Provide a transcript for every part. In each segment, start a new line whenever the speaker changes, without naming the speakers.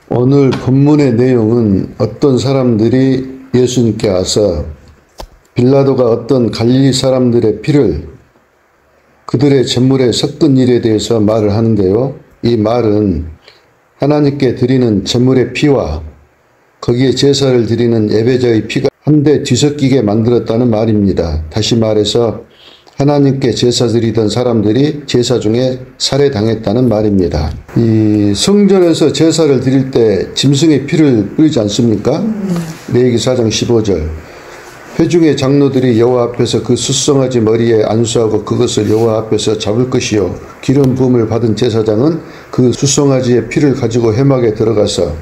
오늘 본문의 내용은 어떤 사람들이 예수님께 와서 빌라도가 어떤 갈릴리 사람들의 피를 그들의 제물에 섞은 일에 대해서 말을 하는데요. 이 말은 하나님께 드리는 제물의 피와 거기에 제사를 드리는 예배자의 피가 한데 뒤섞이게 만들었다는 말입니다. 다시 말해서 하나님께 제사 드리던 사람들이 제사 중에 살해당했다는 말입니다. 이 성전에서 제사를 드릴 때 짐승의 피를 뿌리지 않습니까? 레위기 4장 15절. 회중의 장로들이 여호와 앞에서 그 숫송아지 머리에 안수하고 그것을 여호와 앞에서 잡을 것이요, 기름 부음을 받은 제사장은 그 숫송아지의 피를 가지고 회막에 들어가서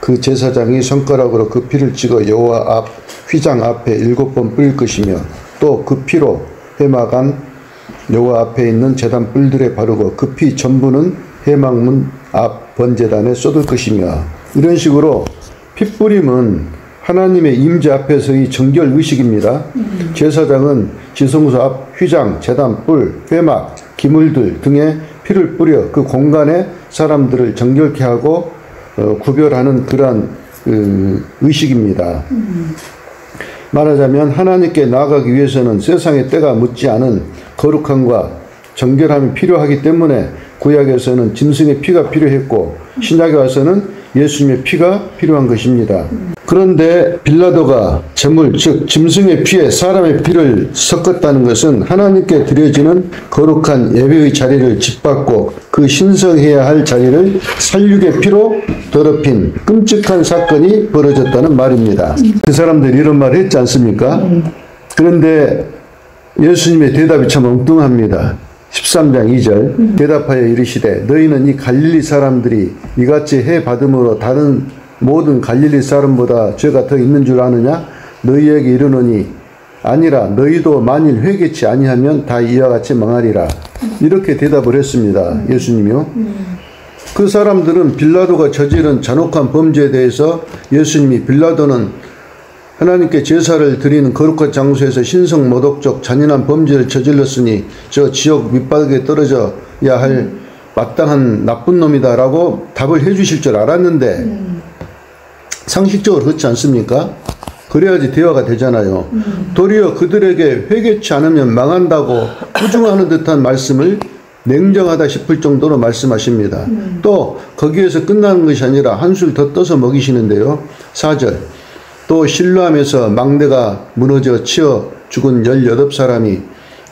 그 제사장이 손가락으로 그 피를 찍어 여호와 앞 휘장 앞에 7번 뿌릴 것이며, 또 그 피로 회막 안 여호와 앞에 있는 제단 뿔들에 바르고 그 피 전부는 회막문 앞 번제단에 쏟을 것이며, 이런 식으로 핏뿌림은 하나님의 임재 앞에서의 정결 의식입니다. 제사장은 지성소 앞 휘장, 제단 뿔, 회막, 기물들 등에 피를 뿌려 그 공간에 사람들을 정결케 하고 구별하는 그러한 의식입니다. 말하자면 하나님께 나아가기 위해서는 세상의 때가 묻지 않은 거룩함과 정결함이 필요하기 때문에 구약에서는 짐승의 피가 필요했고 신약에 와서는 예수님의 피가 필요한 것입니다. 그런데 빌라도가 제물, 즉 짐승의 피에 사람의 피를 섞었다는 것은 하나님께 드려지는 거룩한 예배의 자리를 짓밟고 그 신성해야 할 자리를 살육의 피로 더럽힌 끔찍한 사건이 벌어졌다는 말입니다. 그 사람들이 이런 말을 했지 않습니까? 그런데 예수님의 대답이 참 엉뚱합니다. 13장 2절 대답하여 이르시되 너희는 이 갈릴리 사람들이 이같이 해 받음으로 다른 모든 갈릴리 사람보다 죄가 더 있는 줄 아느냐? 너희에게 이르노니 아니라 너희도 만일 회개치 아니하면 다 이와 같이 망하리라. 이렇게 대답을 했습니다. 예수님이요. 그 사람들은 빌라도가 저지른 잔혹한 범죄에 대해서 예수님이 빌라도는 하나님께 제사를 드리는 거룩한 장소에서 신성모독적 잔인한 범죄를 저질렀으니 저 지옥 밑바닥에 떨어져야 할 마땅한 나쁜 놈이다 라고 답을 해주실 줄 알았는데 상식적으로 그렇지 않습니까? 그래야지 대화가 되잖아요. 도리어 그들에게 회개치 않으면 망한다고 부중하는 듯한 말씀을 냉정하다 싶을 정도로 말씀하십니다. 또 거기에서 끝나는 것이 아니라 한술 더 떠서 먹이시는데요. 4절 또 실로암에서 망대가 무너져 치어 죽은 18사람이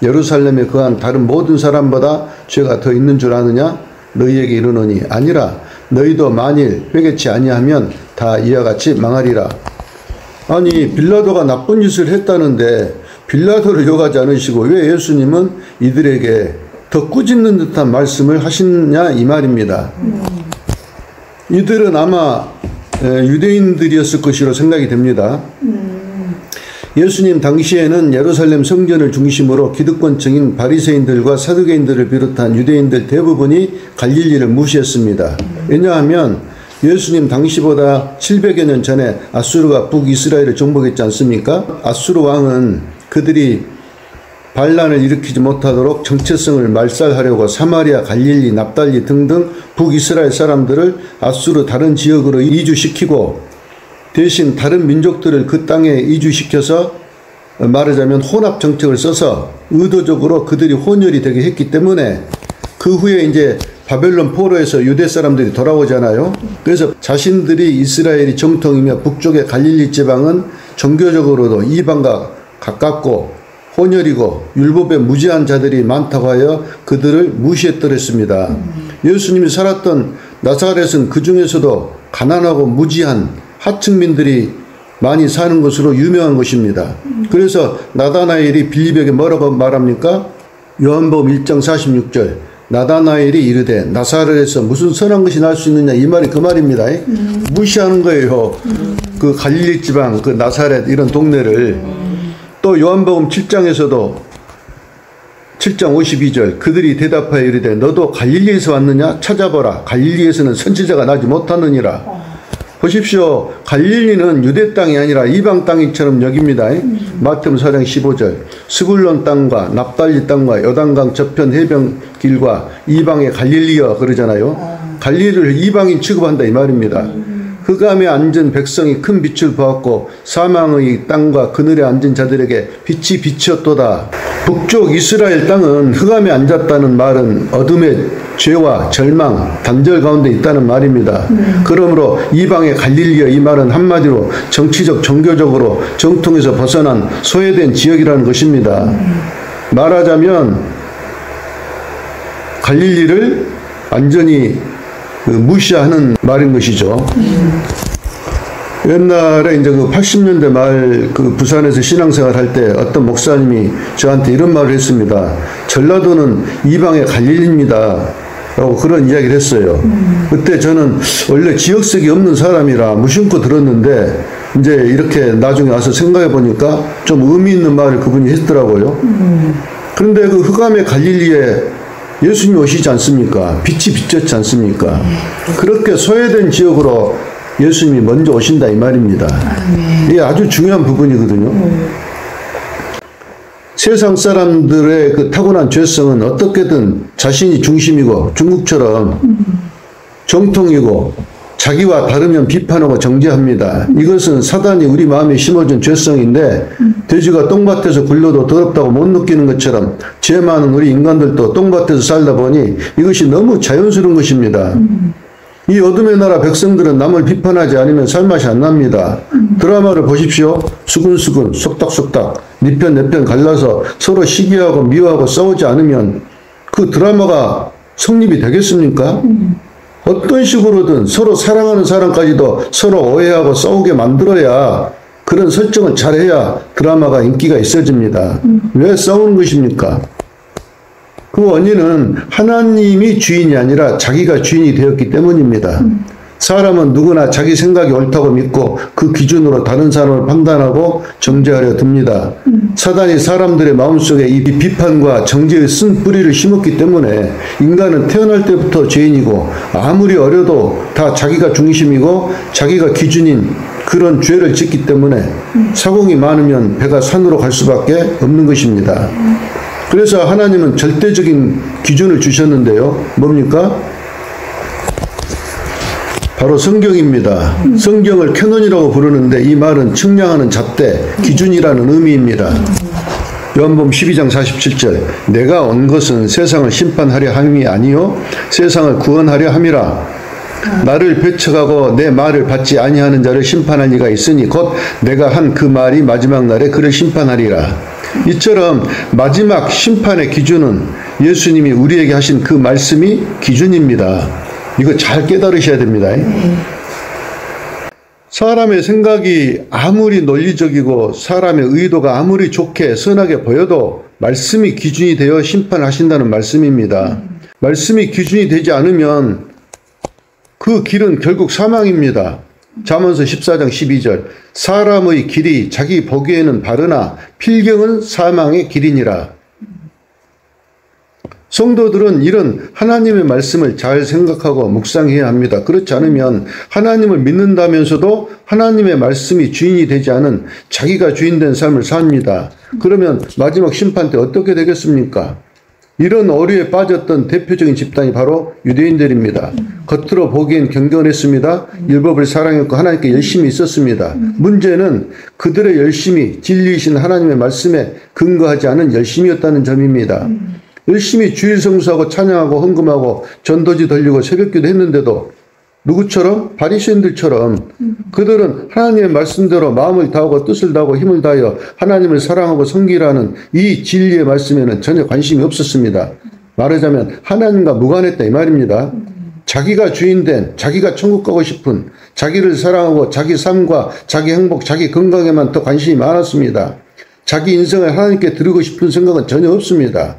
예루살렘에 거한 다른 모든 사람보다 죄가 더 있는 줄 아느냐? 너희에게 이르노니 아니라 너희도 만일 회개치 아니하면 다 이와 같이 망하리라. 아니 빌라도가 나쁜 짓을 했다는데 빌라도를 욕하지 않으시고 왜 예수님은 이들에게 더 꾸짖는 듯한 말씀을 하시냐 이 말입니다. 이들은 아마 유대인들이었을 것으로 생각이 됩니다. 예수님 당시에는 예루살렘 성전을 중심으로 기득권층인 바리새인들과 사두개인들을 비롯한 유대인들 대부분이 갈릴리를 무시했습니다. 왜냐하면 예수님 당시보다 700여 년 전에 아수르가 북이스라엘을 정복했지 않습니까? 아수르 왕은 그들이 반란을 일으키지 못하도록 정체성을 말살하려고 사마리아, 갈릴리, 납달리 등등 북이스라엘 사람들을 아수르 다른 지역으로 이주시키고 대신 다른 민족들을 그 땅에 이주시켜서 말하자면 혼합 정책을 써서 의도적으로 그들이 혼혈이 되게 했기 때문에 그 후에 이제 바벨론 포로에서 유대 사람들이 돌아오잖아요. 그래서 자신들이 이스라엘이 정통이며 북쪽의 갈릴리 지방은 종교적으로도 이방과 가깝고 혼혈이고 율법에 무지한 자들이 많다고 하여 그들을 무시했더랬습니다. 예수님이 살았던 나사렛은 그 중에서도 가난하고 무지한 하층민들이 많이 사는 것으로 유명한 것입니다. 그래서 나다나엘이 빌립에게 뭐라고 말합니까? 요한복음 1장 46절 나다나엘이 이르되 나사렛에서 무슨 선한 것이 날 수 있느냐 이 말이 그 말입니다. 무시하는 거예요. 그 갈릴리 지방 그 나사렛 이런 동네를. 또 요한복음 7장에서도 7장 52절 그들이 대답하여 이르되 너도 갈릴리에서 왔느냐? 찾아보라. 갈릴리에서는 선지자가 나지 못하느니라. 보십시오. 갈릴리는 유대 땅이 아니라 이방 땅이처럼 여깁니다. 마태복음 4장 15절 스불론 땅과 납달리 땅과 요단강 저편 해변길과 이방의 갈릴리여 그러잖아요. 갈릴리를 이방인 취급한다 이 말입니다. 흑암에 앉은 백성이 큰 빛을 보았고 사망의 땅과 그늘에 앉은 자들에게 빛이 비치었도다. 북쪽 이스라엘 땅은 흑암에 앉았다는 말은 어둠의 죄와 절망, 단절 가운데 있다는 말입니다. 그러므로 이방의 갈릴리여 이 말은 한마디로 정치적, 종교적으로 정통에서 벗어난 소외된 지역이라는 것입니다. 말하자면 갈릴리를 완전히 무시하는 말인 것이죠. 옛날에 이제 그 80년대 말 그 부산에서 신앙생활 할 때 어떤 목사님이 저한테 이런 말을 했습니다. 전라도는 이방의 갈릴리입니다. 라고 그런 이야기를 했어요. 그때 저는 원래 지역색이 없는 사람이라 무심코 들었는데 이제 이렇게 나중에 와서 생각해 보니까 좀 의미 있는 말을 그분이 했더라고요. 그런데 그 흑암의 갈릴리에 예수님이 오시지 않습니까? 빛이 비쳤지 않습니까? 그렇게 소외된 지역으로 예수님이 먼저 오신다 이 말입니다. 이게 아주 중요한 부분이거든요. 세상 사람들의 그 타고난 죄성은 어떻게든 자신이 중심이고 중국처럼 정통이고 자기와 다르면 비판하고 정죄합니다. 이것은 사단이 우리 마음에 심어준 죄성인데 돼지가 똥밭에서 굴러도 더럽다고 못 느끼는 것처럼 죄 많은 우리 인간들도 똥밭에서 살다 보니 이것이 너무 자연스러운 것입니다. 이 어둠의 나라 백성들은 남을 비판하지 않으면 살맛이 안 납니다. 드라마를 보십시오. 수근수근 속닥속닥 네 편 내 편 갈라서 서로 시기하고 미워하고 싸우지 않으면 그 드라마가 성립이 되겠습니까? 어떤 식으로든 서로 사랑하는 사람까지도 서로 오해하고 싸우게 만들어야 그런 설정을 잘해야 드라마가 인기가 있어집니다. 왜 싸우는 것입니까? 그 원인은 하나님이 주인이 아니라 자기가 주인이 되었기 때문입니다. 사람은 누구나 자기 생각이 옳다고 믿고 그 기준으로 다른 사람을 판단하고 정죄하려 듭니다. 사단이 사람들의 마음속에 이 비판과 정죄의 쓴 뿌리를 심었기 때문에 인간은 태어날 때부터 죄인이고 아무리 어려도 다 자기가 중심이고 자기가 기준인 그런 죄를 짓기 때문에 사공이 많으면 배가 산으로 갈 수밖에 없는 것입니다. 그래서 하나님은 절대적인 기준을 주셨는데요. 뭡니까? 바로 성경입니다. 성경을 캐논이라고 부르는데 이 말은 측량하는 잣대, 기준이라는 의미입니다. 요한복음 12장 47절 내가 온 것은 세상을 심판하려 함이 아니요 세상을 구원하려 함이라. 나를 배척하고 내 말을 받지 아니하는 자를 심판할 리가 있으니 곧 내가 한 그 말이 마지막 날에 그를 심판하리라. 이처럼 마지막 심판의 기준은 예수님이 우리에게 하신 그 말씀이 기준입니다. 이거 잘 깨달으셔야 됩니다. 사람의 생각이 아무리 논리적이고 사람의 의도가 아무리 좋게 선하게 보여도 말씀이 기준이 되어 심판하신다는 말씀입니다. 말씀이 기준이 되지 않으면 그 길은 결국 사망입니다. 잠언서 14장 12절 사람의 길이 자기 보기에는 바르나 필경은 사망의 길이니라. 성도들은 이런 하나님의 말씀을 잘 생각하고 묵상해야 합니다. 그렇지 않으면 하나님을 믿는다면서도 하나님의 말씀이 주인이 되지 않은 자기가 주인된 삶을 삽니다. 그러면 마지막 심판 때 어떻게 되겠습니까? 이런 오류에 빠졌던 대표적인 집단이 바로 유대인들입니다. 겉으로 보기엔 경건했습니다. 율법을 사랑했고 하나님께 열심히 있었습니다. 문제는 그들의 열심이 진리이신 하나님의 말씀에 근거하지 않은 열심이었다는 점입니다. 열심히 주일 성수하고 찬양하고 헌금하고 전도지 돌리고 새벽기도 했는데도 누구처럼? 바리새인들처럼 그들은 하나님의 말씀대로 마음을 다하고 뜻을 다하고 힘을 다하여 하나님을 사랑하고 섬기라는 이 진리의 말씀에는 전혀 관심이 없었습니다. 말하자면 하나님과 무관했다 이 말입니다. 자기가 주인된, 자기가 천국 가고 싶은, 자기를 사랑하고 자기 삶과 자기 행복, 자기 건강에만 더 관심이 많았습니다. 자기 인생을 하나님께 드리고 싶은 생각은 전혀 없습니다.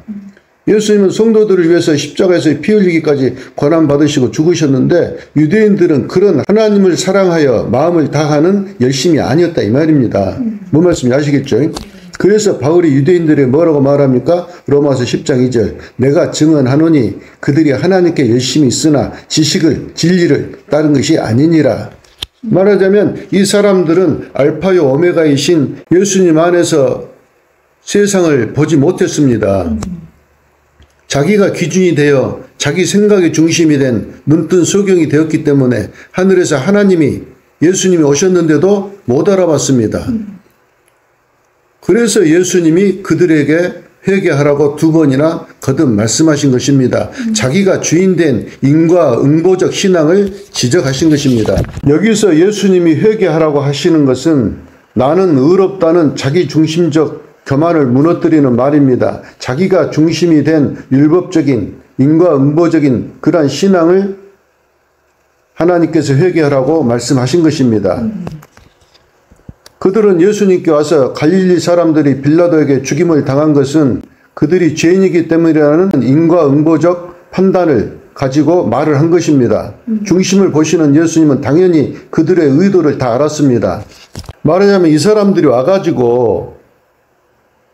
예수님은 성도들을 위해서 십자가에서 피 흘리기까지 고난받으시고 죽으셨는데 유대인들은 그런 하나님을 사랑하여 마음을 다하는 열심이 아니었다 이 말입니다. 뭔 말씀인지 아시겠죠? 그래서 바울이 유대인들에게 뭐라고 말합니까? 로마서 10장 2절 내가 증언하노니 그들이 하나님께 열심히 있으나 지식을 진리를 따른 것이 아니니라. 말하자면 이 사람들은 알파요 오메가이신 예수님 안에서 세상을 보지 못했습니다. 자기가 기준이 되어 자기 생각의 중심이 된 눈뜬 소경이 되었기 때문에 하늘에서 하나님이 예수님이 오셨는데도 못 알아봤습니다. 그래서 예수님이 그들에게 회개하라고 2번이나 거듭 말씀하신 것입니다. 자기가 주인된 인과응보적 신앙을 지적하신 것입니다. 여기서 예수님이 회개하라고 하시는 것은 나는 의롭다는 자기 중심적 교만을 무너뜨리는 말입니다. 자기가 중심이 된 율법적인 인과응보적인 그러한 신앙을 하나님께서 회개하라고 말씀하신 것입니다. 그들은 예수님께 와서 갈릴리 사람들이 빌라도에게 죽임을 당한 것은 그들이 죄인이기 때문이라는 인과응보적 판단을 가지고 말을 한 것입니다. 중심을 보시는 예수님은 당연히 그들의 의도를 다 알았습니다. 말하자면 이 사람들이 와가지고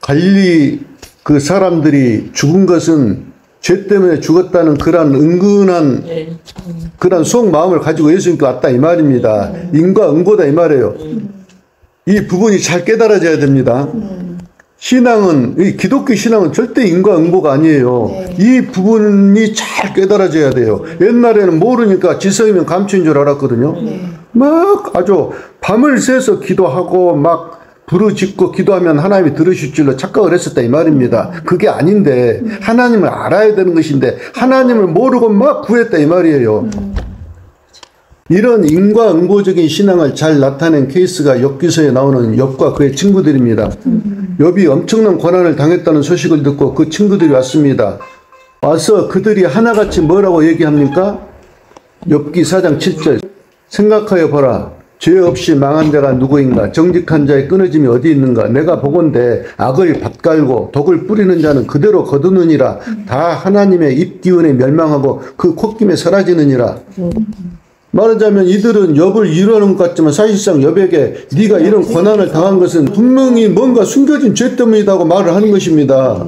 갈릴리 그 사람들이 죽은 것은 죄 때문에 죽었다는 그런 은근한 그런 속마음을 가지고 예수님께 왔다 이 말입니다. 인과응보다 이 말이에요. 이 부분이 잘 깨달아져야 됩니다. 신앙은, 이 기독교 신앙은 절대 인과응보가 아니에요. 이 부분이 잘 깨달아져야 돼요. 옛날에는 모르니까 지성이면 감추인 줄 알았거든요. 막 아주 밤을 새서 기도하고 막 부르짖고 기도하면 하나님이 들으실 줄로 착각을 했었다 이 말입니다. 그게 아닌데 하나님을 알아야 되는 것인데 하나님을 모르고 막 구했다 이 말이에요. 이런 인과응보적인 신앙을 잘 나타낸 케이스가 욥기서에 나오는 욥과 그의 친구들입니다. 욥이 엄청난 고난을 당했다는 소식을 듣고 그 친구들이 왔습니다. 와서 그들이 하나같이 뭐라고 얘기합니까? 욥기 4장 7절 생각하여 보라. 죄 없이 망한 자가 누구인가? 정직한 자의 끊어짐이 어디 있는가? 내가 보건대 악을 밭갈고 독을 뿌리는 자는 그대로 거두느니라. 다 하나님의 입기운에 멸망하고 그 콧김에 사라지느니라. 말하자면 이들은 욥을 이루는 것 같지만 사실상 욥에게 네가 이런 고난을 당한 것은 분명히 뭔가 숨겨진 죄 때문이라고 말을 하는 것입니다.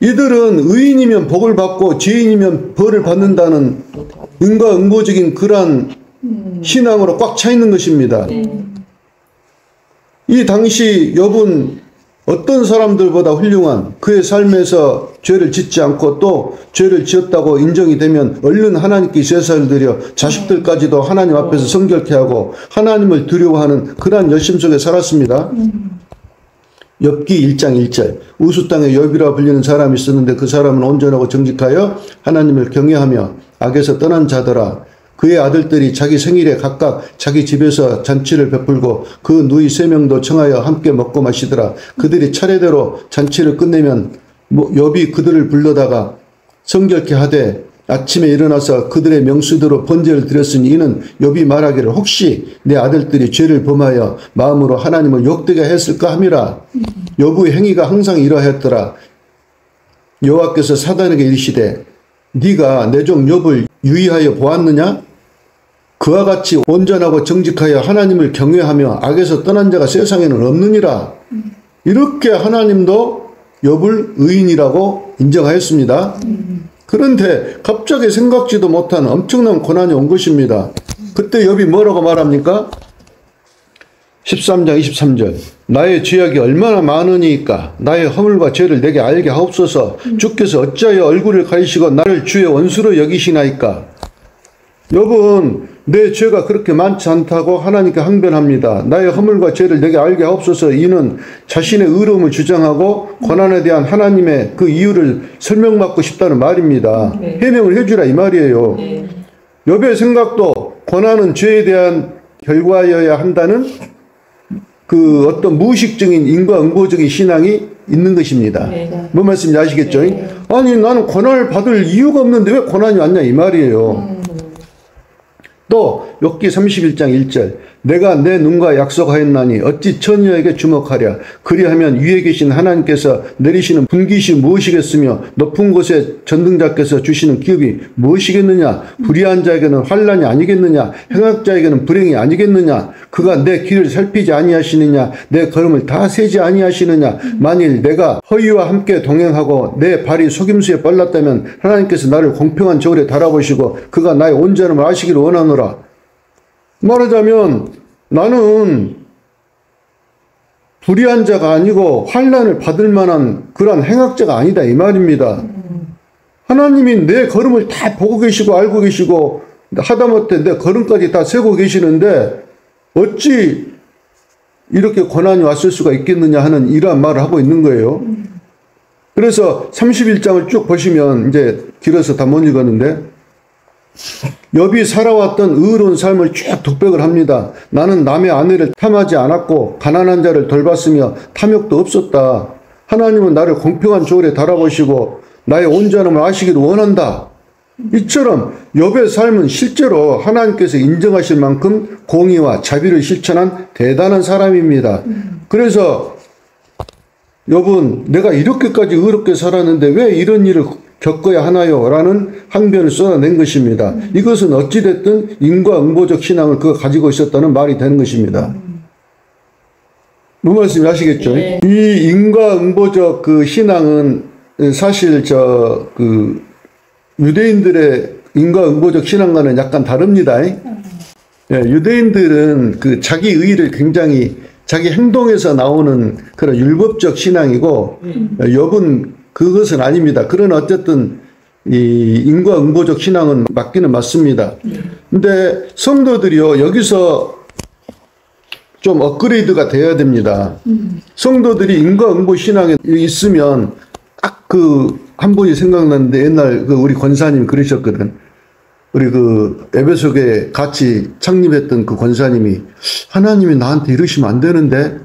이들은 의인이면 복을 받고 죄인이면 벌을 받는다는 인과응보적인 그러한 신앙으로 꽉 차 있는 것입니다. 이 당시 욥은 어떤 사람들보다 훌륭한 그의 삶에서 죄를 짓지 않고 또 죄를 지었다고 인정이 되면 얼른 하나님께 제사를 드려 자식들까지도 하나님 앞에서 성결케 하고 하나님을 두려워하는 그러한 열심 속에 살았습니다. 욥기 1장 1절 우수 땅에 욥이라 불리는 사람이 있었는데 그 사람은 온전하고 정직하여 하나님을 경외하며 악에서 떠난 자더라. 그의 아들들이 자기 생일에 각각 자기 집에서 잔치를 베풀고 그 누이 3명도 청하여 함께 먹고 마시더라. 그들이 차례대로 잔치를 끝내면 욥이 그들을 불러다가 성결케 하되 아침에 일어나서 그들의 명수대로 번제를 드렸으니 이는 욥이 말하기를 혹시 내 아들들이 죄를 범하여 마음으로 하나님을 욕되게 했을까 함이라. 욥의 행위가 항상 이러하였더라. 여호와께서 사단에게 이르시되 네가 내 종 욥을 유의하여 보았느냐? 그와 같이 온전하고 정직하여 하나님을 경외하며 악에서 떠난 자가 세상에는 없느니라. 이렇게 하나님도 욥을 의인이라고 인정하였습니다. 그런데 갑자기 생각지도 못한 엄청난 고난이 온 것입니다. 그때 욥이 뭐라고 말합니까? 13장 23절 나의 죄악이 얼마나 많으니까 나의 허물과 죄를 내게 알게 하옵소서. 주께서 어찌하여 얼굴을 가리시고 나를 주의 원수로 여기시나이까. 욥은 내 죄가 그렇게 많지 않다고 하나님께 항변합니다. 나의 허물과 죄를 내게 알게 하옵소서. 이는 자신의 의로움을 주장하고 고난에 대한 하나님의 그 이유를 설명받고 싶다는 말입니다. 해명을 해주라 이 말이에요. 욥의 생각도 고난은 죄에 대한 결과여야 한다는 그 어떤 무의식적인 인과응보적인 신앙이 있는 것입니다. 뭔 말씀인지 아시겠죠? 아니 나는 고난을 받을 이유가 없는데 왜 고난이 왔냐 이 말이에요. 또 욥기 31장 1절 내가 내 눈과 약속하였나니 어찌 처녀에게 주목하랴. 그리하면 위에 계신 하나님께서 내리시는 분깃이 무엇이겠으며 높은 곳에 전등자께서 주시는 기업이 무엇이겠느냐. 불의한 자에게는 환난이 아니겠느냐. 행악자에게는 불행이 아니겠느냐. 그가 내 길을 살피지 아니하시느냐. 내 걸음을 다 세지 아니하시느냐. 만일 내가 허위와 함께 동행하고 내 발이 속임수에 뻘랐다면 하나님께서 나를 공평한 저울에 달아보시고 그가 나의 온전함을 아시기를 원하노라. 말하자면 나는 불의한 자가 아니고 환난을 받을 만한 그러한 행악자가 아니다 이 말입니다. 하나님이 내 걸음을 다 보고 계시고 알고 계시고 하다못해 내 걸음까지 다 세고 계시는데 어찌 이렇게 고난이 왔을 수가 있겠느냐 하는 이러한 말을 하고 있는 거예요. 그래서 31장을 쭉 보시면 이제 길어서 다 못 읽었는데 욥이 살아왔던 의로운 삶을 쭉 독백을 합니다. 나는 남의 아내를 탐하지 않았고 가난한 자를 돌봤으며 탐욕도 없었다. 하나님은 나를 공평한 조울에 달아보시고 나의 온전함을 아시기를 원한다. 이처럼 욥의 삶은 실제로 하나님께서 인정하실 만큼 공의와 자비를 실천한 대단한 사람입니다. 그래서 욥은 내가 이렇게까지 의롭게 살았는데 왜 이런 일을 겪어야 하나요? 라는 항변을 쏟아낸 것입니다. 이것은 어찌됐든 인과응보적 신앙을 그가 가지고 있었다는 말이 되는 것입니다. 무슨 말씀인지 아시겠죠?
네.
이 인과응보적 그 신앙은 사실 유대인들의 인과응보적 신앙과는 약간 다릅니다. 예, 유대인들은 그 자기 의의를 굉장히 자기 행동에서 나오는 그런 율법적 신앙이고 욥은 그것은 아닙니다. 그러나 어쨌든 이 인과응보적 신앙은 맞기는 맞습니다. 근데 성도들이요 여기서 좀 업그레이드가 돼야 됩니다. 성도들이 인과응보 신앙에 있으면 딱 한 분이 생각났는데 옛날 우리 권사님 그러셨거든. 우리 에베소교회 같이 창립했던 그 권사님이 하나님이 나한테 이러시면 안 되는데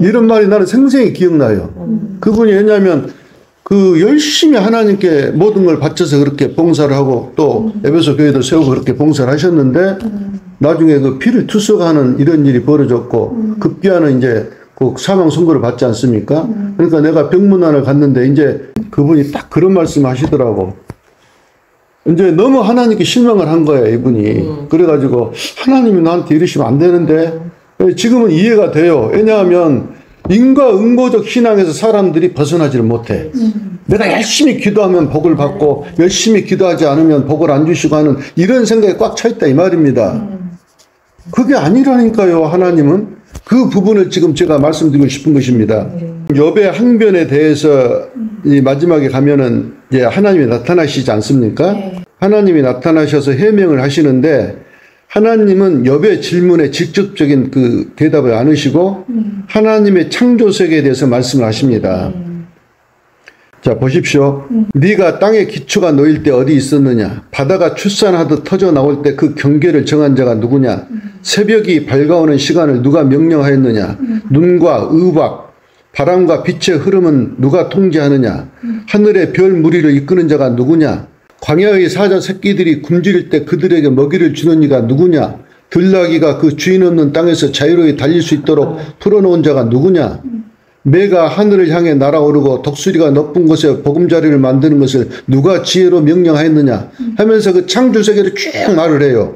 이런 말이 나는 생생히 기억나요. 그분이 왜냐하면 열심히 하나님께 모든 걸 바쳐서 그렇게 봉사를 하고 또 에베소 교회도 세우고 그렇게 봉사를 하셨는데 나중에 피를 투석하는 이런 일이 벌어졌고 급기야는 이제 사망 선고를 받지 않습니까? 그러니까 내가 병문안을 갔는데 이제 그분이 딱 그런 말씀 하시더라고. 이제 너무 하나님께 실망을 한 거야, 이분이. 그래가지고 하나님이 나한테 이러시면 안 되는데 지금은 이해가 돼요. 왜냐하면 인과응보적 신앙에서 사람들이 벗어나지를 못해. 내가 열심히 기도하면 복을 받고 열심히 기도하지 않으면 복을 안 주시고 하는 이런 생각이 꽉 차 있다 이 말입니다. 그게 아니라니까요. 하나님은 그 부분을 지금 제가 말씀드리고 싶은 것입니다. 욥의 항변에 대해서 이 마지막에 가면은 이제 하나님이 나타나시지 않습니까? 하나님이 나타나셔서 해명을 하시는데 하나님은 욥의 질문에 직접적인 대답을 안 하시고 하나님의 창조 세계에 대해서 말씀을 하십니다. 자 보십시오. 네가 땅의 기초가 놓일 때 어디 있었느냐? 바다가 출산하듯 터져 나올 때 그 경계를 정한 자가 누구냐? 새벽이 밝아오는 시간을 누가 명령하였느냐? 눈과 의박, 바람과 빛의 흐름은 누가 통제하느냐? 하늘의 별 무리를 이끄는 자가 누구냐? 광야의 사자 새끼들이 굶주릴 때 그들에게 먹이를 주는 이가 누구냐? 들나귀가 그 주인 없는 땅에서 자유로이 달릴 수 있도록 풀어놓은 자가 누구냐? 매가 하늘을 향해 날아오르고 독수리가 높은 곳에 보금자리를 만드는 것을 누가 지혜로 명령하였느냐 하면서 그 창조세계를 쭉 말을 해요.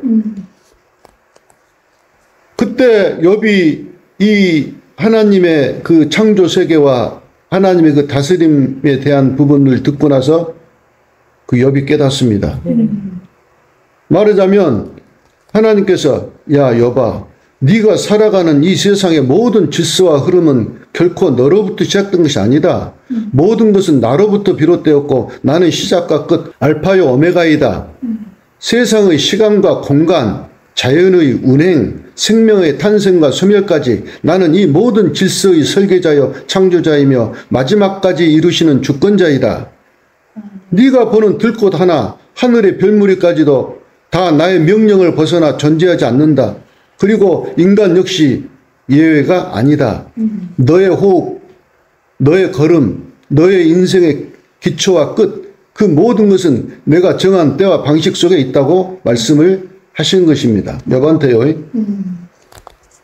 그때 욥이 이 하나님의 그 창조세계와 하나님의 그 다스림에 대한 부분을 듣고 나서 그 욥이 깨닫습니다. 말하자면 하나님께서 야 욥아 네가 살아가는 이 세상의 모든 질서와 흐름은 결코 너로부터 시작된 것이 아니다. 모든 것은 나로부터 비롯되었고 나는 시작과 끝 알파요 오메가이다. 세상의 시간과 공간, 자연의 운행, 생명의 탄생과 소멸까지 나는 이 모든 질서의 설계자여 창조자이며 마지막까지 이루시는 주권자이다. 네가 보는 들꽃 하나, 하늘의 별무리까지도 다 나의 명령을 벗어나 존재하지 않는다. 그리고 인간 역시 예외가 아니다. 너의 호흡, 너의 걸음, 너의 인생의 기초와 끝, 그 모든 것은 내가 정한 때와 방식 속에 있다고 말씀을 하신 것입니다. 욥한테요.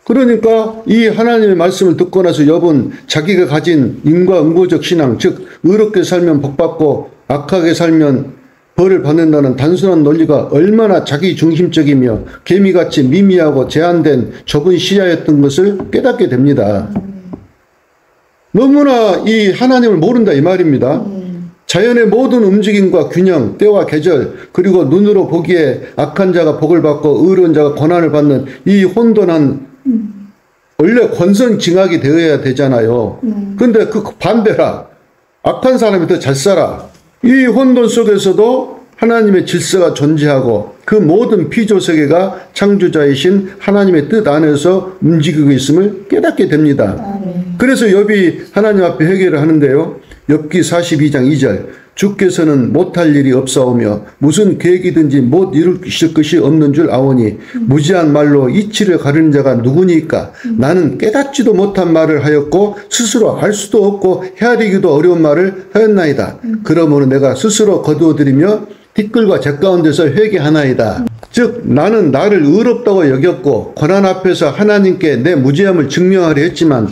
그러니까 이 하나님의 말씀을 듣고 나서 욥은 자기가 가진 인과응보적 신앙, 즉 의롭게 살면 복받고 악하게 살면 벌을 받는다는 단순한 논리가 얼마나 자기중심적이며 개미같이 미미하고 제한된 좁은 시야였던 것을 깨닫게 됩니다. 너무나 이 하나님을 모른다 이 말입니다. 자연의 모든 움직임과 균형, 때와 계절, 그리고 눈으로 보기에 악한 자가 복을 받고 의로운 자가 고난을 받는 이 혼돈한 원래 권선징악이 되어야 되잖아요. 근데 그 반대라. 악한 사람이 더 잘 살아. 이 혼돈 속에서도 하나님의 질서가 존재하고 그 모든 피조세계가 창조자이신 하나님의 뜻 안에서 움직이고 있음을 깨닫게 됩니다. 그래서 욥이 하나님 앞에 회개를 하는데요. 욥기 42장 2절 주께서는 못할 일이 없사오며 무슨 계획이든지 못 이루실 것이 없는 줄 아오니 무지한 말로 이치를 가르는 자가 누구니까 나는 깨닫지도 못한 말을 하였고 스스로 알 수도 없고 헤아리기도 어려운 말을 하였나이다. 그러므로 내가 스스로 거두어들이며 티끌과 재 가운데서 회개하나이다. 즉 나는 나를 의롭다고 여겼고 고난 앞에서 하나님께 내 무죄함을 증명하려 했지만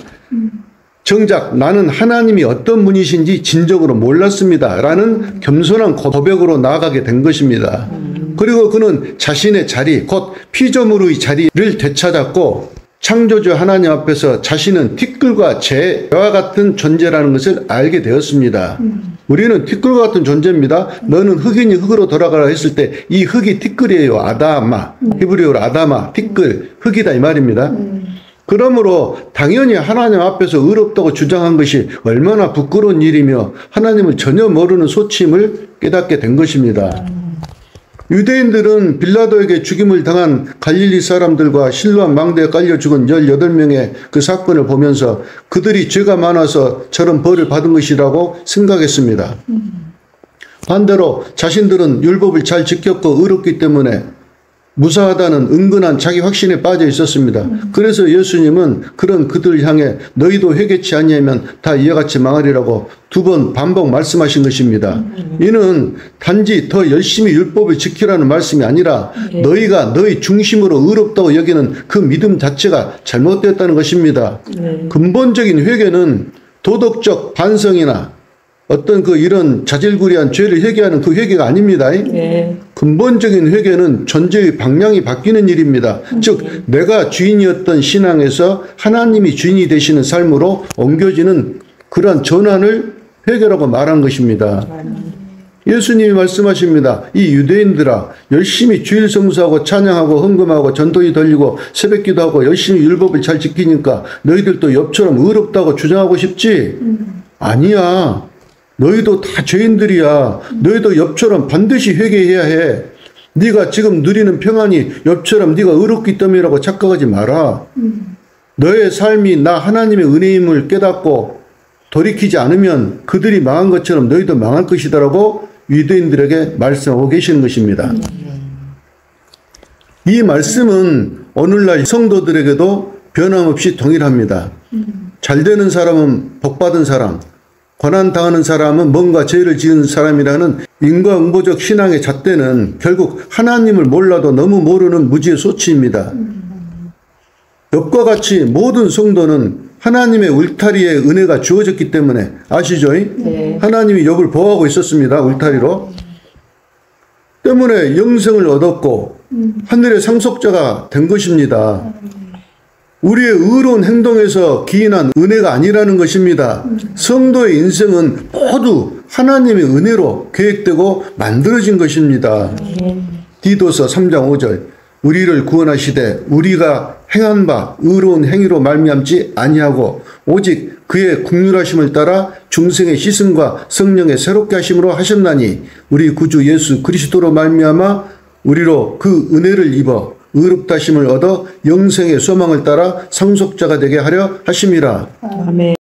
정작 나는 하나님이 어떤 분이신지 진정으로 몰랐습니다. 라는 겸손한 고백으로 나아가게 된 것입니다. 그리고 그는 자신의 자리, 곧 피조물의 자리를 되찾았고 창조주 하나님 앞에서 자신은 티끌과 재와 같은 존재라는 것을 알게 되었습니다. 우리는 티끌과 같은 존재입니다. 너는 흙이니 흙으로 돌아가라 했을 때 이 흙이 티끌이에요. 아다마. 히브리어로 아다마, 티끌, 흙이다 이 말입니다. 그러므로 당연히 하나님 앞에서 의롭다고 주장한 것이 얼마나 부끄러운 일이며 하나님을 전혀 모르는 소침을 깨닫게 된 것입니다. 유대인들은 빌라도에게 죽임을 당한 갈릴리 사람들과 실로암 망대에 깔려 죽은 18명의 그 사건을 보면서 그들이 죄가 많아서 저런 벌을 받은 것이라고 생각했습니다. 반대로 자신들은 율법을 잘 지켰고 의롭기 때문에 무사하다는 은근한 자기 확신에 빠져 있었습니다. 그래서 예수님은 그런 그들을 향해 너희도 회개치 아니하면 다 이와 같이 망하리라고 2번 반복 말씀하신 것입니다. 이는 단지 더 열심히 율법을 지키라는 말씀이 아니라 너희가 너희 중심으로 의롭다고 여기는 그 믿음 자체가 잘못되었다는 것입니다. 근본적인 회개는 도덕적 반성이나 어떤 이런 자질구레한 죄를 회개하는 그 회개가 아닙니다. 근본적인 회개는 존재의 방향이 바뀌는 일입니다. 즉 내가 주인이었던 신앙에서 하나님이 주인이 되시는 삶으로 옮겨지는 그러한 전환을 회개라고 말한 것입니다. 예수님이 말씀하십니다. 이 유대인들아 열심히 주일 성수하고 찬양하고 헌금하고 전도기 돌리고 새벽기도하고 열심히 율법을 잘 지키니까 너희들도 욥처럼 의롭다고 주장하고 싶지? 아니야. 너희도 다 죄인들이야. 너희도 욥처럼 반드시 회개해야 해. 네가 지금 누리는 평안이 욥처럼 네가 의롭기 때문이라고 착각하지 마라. 너의 삶이 나 하나님의 은혜임을 깨닫고 돌이키지 않으면 그들이 망한 것처럼 너희도 망할 것이다라고 유대인들에게 말씀하고 계시는 것입니다. 이 말씀은 오늘날 성도들에게도 변함없이 동일합니다. 잘 되는 사람은 복받은 사람, 고난당하는 사람은 뭔가 죄를 지은 사람이라는 인과응보적 신앙의 잣대는 결국 하나님을 몰라도 너무 모르는 무지의 소치입니다. 욥과 같이 모든 성도는 하나님의 울타리에 은혜가 주어졌기 때문에 아시죠? 네. 하나님이 욥을 보호하고 있었습니다. 울타리로. 때문에 영생을 얻었고 하늘의 상속자가 된 것입니다. 우리의 의로운 행동에서 기인한 은혜가 아니라는 것입니다. 성도의 인생은 모두 하나님의 은혜로 계획되고 만들어진 것입니다. 디도서 3장 5절 우리를 구원하시되 우리가 행한 바 의로운 행위로 말미암지 아니하고 오직 그의 긍휼하심을 따라 중생의 씻음과 성령의 새롭게 하심으로 하셨나니 우리 구주 예수 그리스도로 말미암아 우리로 그 은혜를 입어 의롭다심을 얻어 영생의 소망을 따라 상속자가 되게 하려 하심이라.
아멘.